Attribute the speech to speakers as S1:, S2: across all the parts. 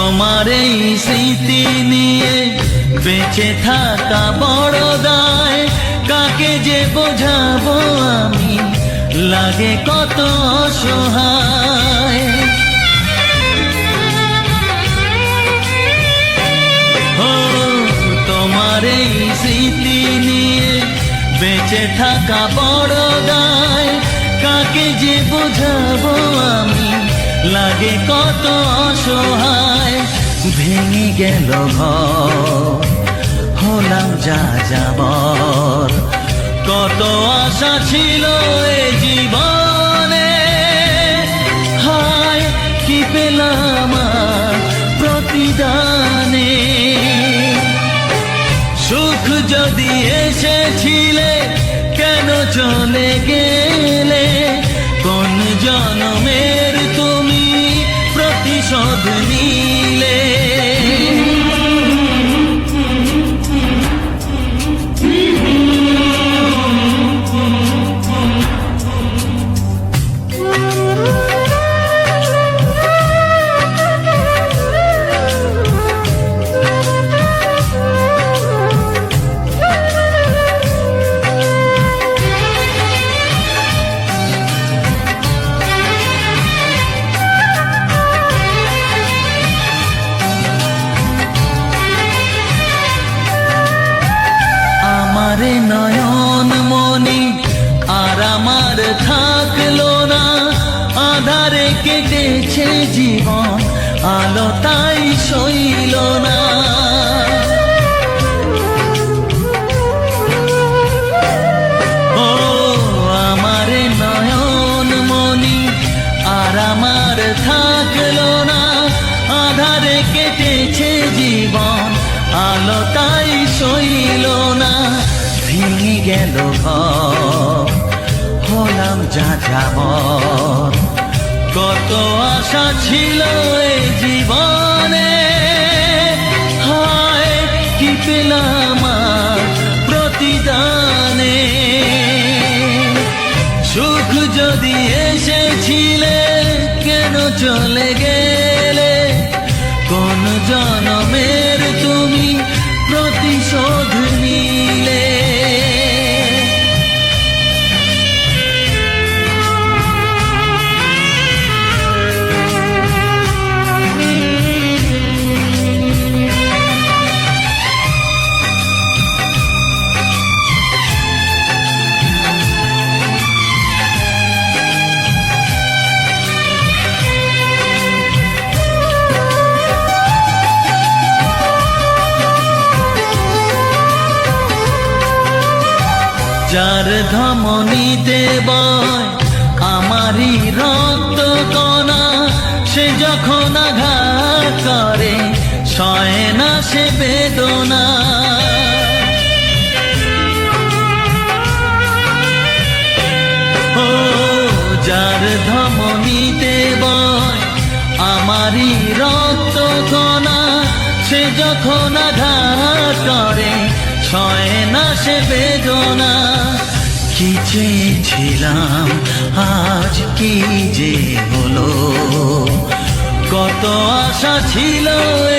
S1: তোমার এই স্মৃতি নিয়ে বেঁচে থাকা বড় দায়, কাকে যে বোঝাবো আমি, লাগে কত অসহায়। ও তোমার এই স্মৃতি নিয়ে বেঁচে থাকা বড় দায়, কাকে যে বোঝাবো আমি, লাগে কত অসহায়। ভেঙে গেল ঘর, হলাম যা যাবার, কত আশা ছিল এ জীবনে, হায় কি পেলাম আর প্রতিদানে। সুখ যদি এসেছিলে কেন চলে গেলে, কোন জনমের তুমি প্রতিশোধ নিলে। আমারে নয়ন মনি আর আমার থাকলো না, আধারে কেটেছে জীবন, আলো তাই সইল না। ও আমারে নয়ন মনি আর আমার থাকলো না, আধারে কেটেছে জীবন, আলো তাই সইল না। ভেঙে গেল ঘর, হলাম যা যাবার, কত আশা ছিল এই জীবনে, হায় কি পেলাম আর প্রতিদানে। সুখ যদি এসেছিলে কেন চলে গেলে, কোন জনমের তুমি প্রতিশোধ নিলে। যার ধমনীতে বয় আমারই রক্ত কণা, সে যখন আঘাত করে সয় না সে বেদনা। ও যার ধমনীতে বয় আমারই রক্ত কণা, সে যখন আঘাত করে সয় না সে বেদনা। কি চেয়েছিলাম আজ কি যে হলো, কত আশা ছিল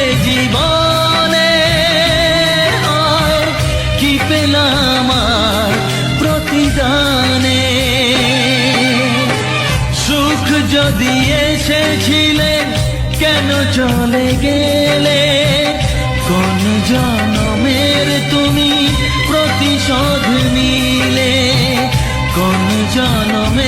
S1: এ জীবনে, কি পেলাম আর প্রতিদানে। সুখ যদি এসেছিলে কেন চলে গেলে, কোন জনমের তুমি প্রতিশোধ নিলে, কোন জনমে